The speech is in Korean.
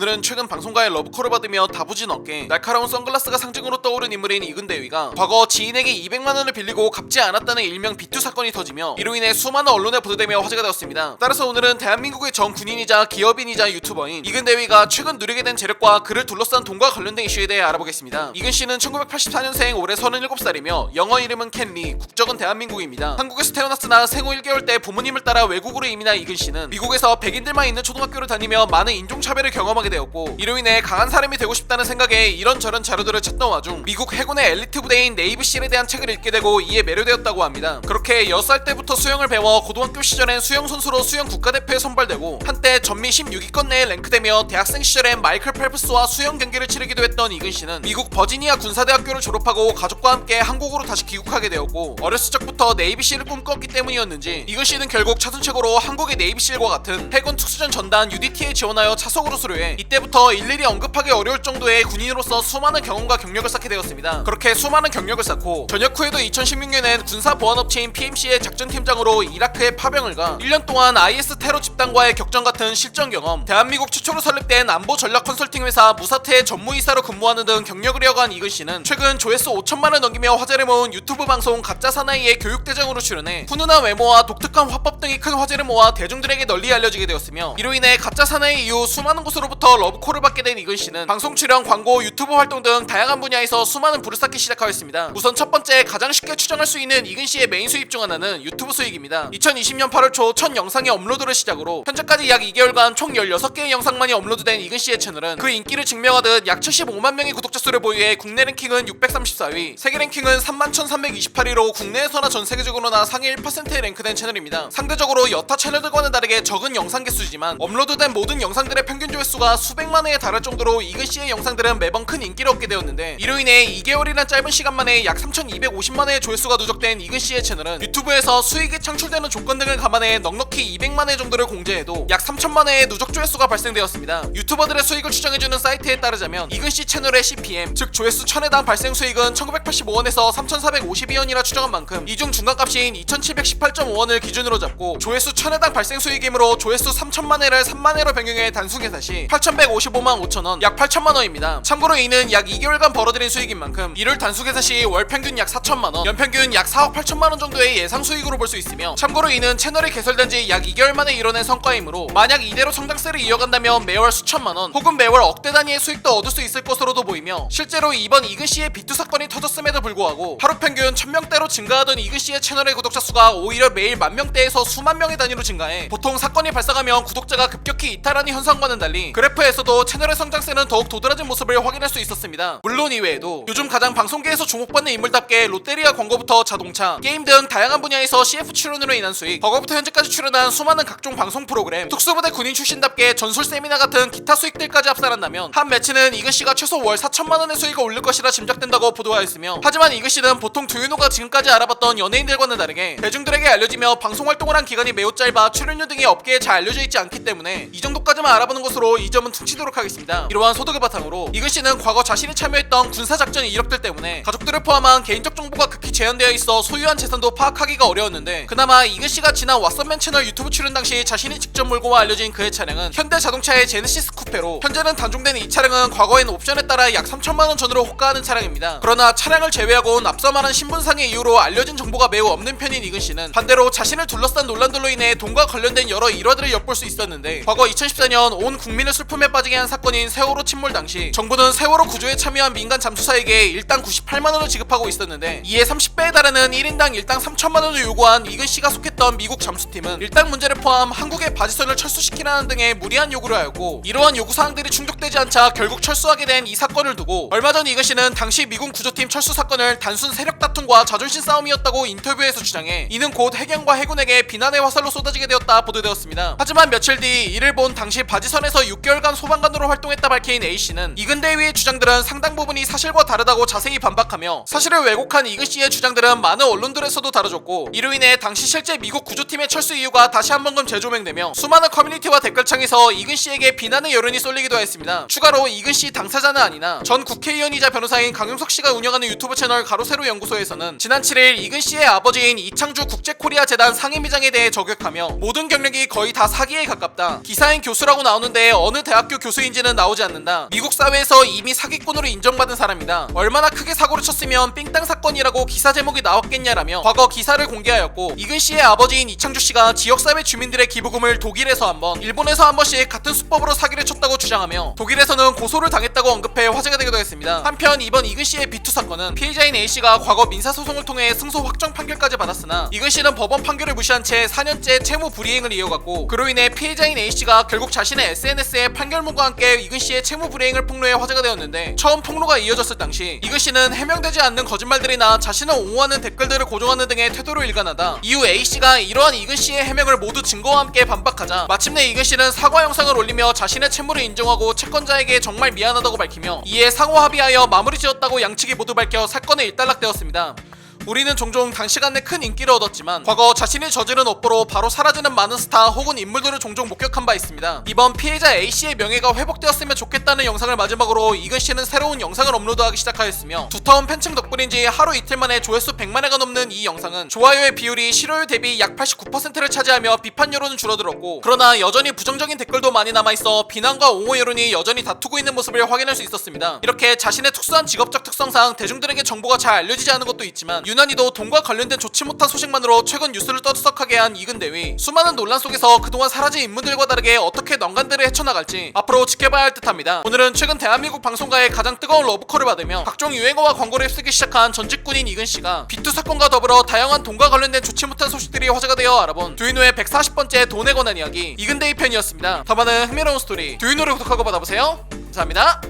오늘은 최근 방송가의 러브콜을 받으며 다부진 어깨, 날카로운 선글라스가 상징으로 떠오른 인물인 이근대위가 과거 지인에게 200만원을 빌리고 갚지 않았다는 일명 비투 사건이 터지며 이로 인해 수많은 언론에 보도되며 화제가 되었습니다. 따라서 오늘은 대한민국의 전 군인이자 기업인이자 유튜버인 이근대위가 최근 누리게 된 재력과 그를 둘러싼 돈과 관련된 이슈에 대해 알아보겠습니다. 이근씨는 1984년생 올해 37살이며 영어 이름은 켄리, 국적은 대한민국입니다. 한국에서 태어났으나 생후 1개월 때 부모님을 따라 외국으로 이민한 이근씨는 미국에서 백인들만 있는 초등학교를 다니며 많은 인종차별을 경험하게 되었고, 이로 인해 강한 사람이 되고 싶다는 생각에 이런저런 자료들을 찾던 와중 미국 해군의 엘리트 부대인 네이비실에 대한 책을 읽게 되고 이에 매료되었다고 합니다. 그렇게 6살 때부터 수영을 배워 고등학교 시절엔 수영선수로 수영 국가대표에 선발되고 한때 전미 16위권 내에 랭크되며 대학생 시절엔 마이클 펠프스와 수영 경기를 치르기도 했던 이근씨는 미국 버지니아 군사대학교를 졸업하고 가족과 함께 한국으로 다시 귀국하게 되었고, 어렸을 적부터 네이비실을 꿈꿨기 때문이었는지 이근씨는 결국 차순책으로 한국의 네이비실과 같은 해군 특수전 전단 UDT에 지원하여 차석으로 수료해 이때부터 일일이 언급하기 어려울 정도의 군인으로서 수많은 경험과 경력을 쌓게 되었습니다. 그렇게 수많은 경력을 쌓고 전역 후에도 2016년엔 군사보안업체인 PMC의 작전팀장으로 이라크에 파병을 가 1년 동안 IS 테러 집단과의 격전 같은 실전 경험, 대한민국 최초로 설립된 안보 전략 컨설팅 회사 무사태의 전무이사로 근무하는 등 경력을 이어간 이근씨는 최근 조회수 5천만을 넘기며 화제를 모은 유튜브 방송 가짜 사나이의 교육대장으로 출연해 훈훈한 외모와 독특한 화법 등이 큰 화제를 모아 대중들에게 널리 알려지게 되었으며, 이로 인해 가짜 사나이 이후 수많은 곳으로부터 러브콜을 받게 된 이근씨는 방송 출연, 광고, 유튜브 활동 등 다양한 분야에서 수많은 부를 쌓기 시작하였습니다. 우선 첫 번째, 가장 쉽게 추정할 수 있는 이근씨의 메인 수입 중 하나는 유튜브 수익입니다. 2020년 8월 초 첫 영상의 업로드를 시작으로 현재까지 약 2개월간 총 16개의 영상만이 업로드된 이근씨의 채널은 그 인기를 증명하듯 약 75만 명의 구독자 수를 보유해 국내 랭킹은 634위, 세계 랭킹은 31,328위로 국내에서나 전 세계적으로나 상위 1%에 랭크된 채널입니다. 상대적으로 여타 채널들과는 다르게 적은 영상 개수지만 업로드된 모든 영상들의 평균 조회수가 수백만 회에 달할 정도로 이근씨의 영상들은 매번 큰 인기를 얻게 되었는데, 이로 인해 2개월이란 짧은 시간 만에 약 3,250만 회의 조회수가 누적된 이근씨의 채널은 유튜브에서 수익이 창출되는 조건 등을 감안해 넉넉히 200만 회 정도를 공제해도 약 3천만 회의 누적 조회수가 발생되었습니다. 유튜버들의 수익을 추정해주는 사이트에 따르자면 이근씨 채널의 CPM, 즉 조회수 1000회당 발생 수익은 1985원에서 3452원이라 추정한 만큼 이중 중간값인 2718.5원을 기준으로 잡고 조회수 1000회당 발생 수익이므로 조회수 3000만 회를 3만 회로 변경해 단순 계산 시 8155만 5천원, 약 8천만 원입니다. 참고로 이는 약 2개월간 벌어들인 수익인 만큼 이를 단수 계산 시 월 평균 약 4천만 원, 연평균 약 4억 8천만 원 정도의 예상 수익으로 볼 수 있으며, 참고로 이는 채널이 개설된 지 약 2개월 만에 이뤄낸 성과이므로 만약 이대로 성장세를 이어간다면 매월 수천만 원 혹은 매월 억대 단위의 수익도 얻을 수 있을 것으로도 보이며, 실제로 이번 이근씨의 비투 사건이 터졌음에도 불구하고 하루 평균 1000명대로 증가하던 이근씨의 채널의 구독자 수가 오히려 매일 만명대에서 수만 명의 단위로 증가해 보통 사건이 발생하면 구독자가 급격히 이탈하는 현상과는 달리 그래프에서도 채널의 성장세는 더욱 도드라진 모습을 확인할 수 있었습니다. 물론 이외에도 요즘 가장 방송계에서 주목받는 인물답게 롯데리아 광고부터 자동차, 게임 등 다양한 분야에서 CF 출연으로 인한 수익, 과거부터 현재까지 출연한 수많은 각종 방송 프로그램, 특수부대 군인 출신답게 전술 세미나 같은 기타 수익들까지 합산한다면 한 매체는 이근씨가 최소 월 4천만 원의 수익을 올릴 것이라 짐작된다고 보도하였으며, 하지만 이근씨는 보통 두윤호가 지금까지 알아봤던 연예인들과는 다르게 대중들에게 알려지며 방송 활동을 한 기간이 매우 짧아 출연료 등이 업계에 잘 알려져 있지 않기 때문에 이 정도까지만 알아보는 것으로 이 점은 퉁치도록 하겠습니다. 이러한 소득을 바탕으로 이근씨는 과거 자신이 참여했던 군사작전 이력들 때문에 가족들을 포함한 개인적 정보가 극히 제한되어 있어 소유한 재산도 파악하기가 어려웠는데, 그나마 이근씨가 지난 왓썸맨 채널 유튜브 출연 당시 자신이 직접 몰고 와 알려진 그의 차량은 현대자동차의 제네시스 쿠페로, 현재는 단종된 이 차량은 과거엔 옵션에 따라 약 3천만 원 전으로 호가하는 차량입니다. 그러나 차량을 제외하고는 앞서 말한 신분상의 이유로 알려진 정보가 매우 없는 편인 이근씨는 반대로 자신을 둘러싼 논란들로 인해 돈과 관련된 여러 일화들을 엿볼 수 있었는데, 과거 2014년 온 국민을 슬픔에 빠지게 한 사건인 세월호 침몰 당시 정부는 세월호 구조에 참여한 민간 잠수사에게 일당 98만 원을 지급하고 있었는데, 이에 30배에 달하는 1인당 일당 3천만 원을 요구한 이근씨가 속했던 미국 잠수팀은 일당 문제를 포함 한국의 바지선을 철수시키라는 등의 무리한 요구를 하였고, 이러한 요구사항들이 충족되지 않자 결국 철수하게 된 이 사건을 두고 얼마 전 이근씨는 당시 미군 구조팀 철수 사건을 단순 세력 다툼과 자존심 싸움이었다고 인터뷰에서 주장해 이는 곧 해경과 해군에게 비난의 화살로 쏟아지게 되었다 보도되었습니다. 하지만 며칠 뒤 이를 본 당시 바지선에서 6개월간 소방관으로 활동했다 밝힌 A씨는 이근대위의 주장들은 상당 부분이 사실과 다르다고 자세히 반박하며, 사실을 왜곡한 이근씨의 주장들은 많은 언론들에서도 다뤄졌고, 이로 인해 당시 실제 미국 구조팀의 철수 이유가 다시 한번금 재조명되며 수많은 커뮤니티와 댓글창에서 이근씨에게 비난의 여론이 쏠리기도 했습니다. 추가로 이근씨 당사자는 아니나 전 국회의원이자 변호사인 강용석씨가 운영하는 유튜브 채널 가로세로 연구소에서는 지난 7일 이근씨의 아버지인 이창주 국제코리아 재단 상임위장에 대해 저격하며 모든 경력이 거의 다 사기에 가깝다, 기사인 교수라고 나오는데 어느 대학교 교수인지는 나오지 않는다. 미국 사회에서 이미 사기꾼으로 인정받은 사람이다. 얼마나 크게 사고를 쳤으면 삥땅 사건이라고 기사 제목이 나왔겠냐라며 과거 기사를 공개하였고, 이근 씨의 아버지인 이창주 씨가 지역사회 주민들의 기부금을 독일에서 한 번, 일본에서 한 번씩 같은 수법으로 사기를 쳤다고 주장하며 독일에서는 고소를 당했다고 언급해 화제가 되기도 했습니다. 한편 이번 이근 씨의 비투 사건은 피해자인 A 씨가 과거 민사소송을 통해 승소 확정 판결까지 받았으나 이근 씨는 법원 판결을 무시한 채 4년째 채무 불이행을 이어갔고, 그로 인해 피해자인 A 씨가 결국 자신의 SNS에 판결문과 함께 이근 씨의 채무 불이행을 폭로해 화제가 되었는데, 처음 폭로가 이어졌을 당시 이근 씨는 해명되지 않는 거짓말들이나 자신을 옹호하는 댓글들을 고정하는 등의 태도를 일관하다 이후 A 씨가 이러한 이근 씨의 해명을 모두 증거와 함께 반박하자 마침내 이근 씨는 사과 영상을 올리며 자신의 채무를 인정하고 채권자에게 정말 미안하다고 밝히며 이에 상호 합의하여 마무리 지었다고 양측이 모두 밝혀 사건은 일단락되었습니다. 우리는 종종 단시간 내 큰 인기를 얻었지만 과거 자신이 저지른 업보로 바로 사라지는 많은 스타 혹은 인물들을 종종 목격한 바 있습니다. 이번 피해자 A씨의 명예가 회복되었으면 좋겠다는 영상을 마지막으로 이근씨는 새로운 영상을 업로드하기 시작하였으며 두터운 팬층 덕분인지 하루 이틀 만에 조회수 100만회가 넘는 이 영상은 좋아요의 비율이 실효율 대비 약 89%를 차지하며 비판 여론은 줄어들었고, 그러나 여전히 부정적인 댓글도 많이 남아있어 비난과 옹호 여론이 여전히 다투고 있는 모습을 확인할 수 있었습니다. 이렇게 자신의 특수한 직업적 특성상 대중들에게 정보가 잘 알려지지 않은 것도 있지만 유난히도 돈과 관련된 좋지 못한 소식만으로 최근 뉴스를 떠들썩하게 한 이근 대위. 수많은 논란 속에서 그동안 사라진 인물들과 다르게 어떻게 난관들을 헤쳐나갈지 앞으로 지켜봐야 할 듯합니다. 오늘은 최근 대한민국 방송가의 가장 뜨거운 러브콜을 받으며 각종 유행어와 광고를 휩쓰기 시작한 전직군인 이근씨가 비투 사건과 더불어 다양한 돈과 관련된 좋지 못한 소식들이 화제가 되어 알아본 두인호의 140번째 돈에 관한 이야기 이근대위 편이었습니다. 더 많은 흥미로운 스토리 두인호를 구독하고 받아보세요. 감사합니다.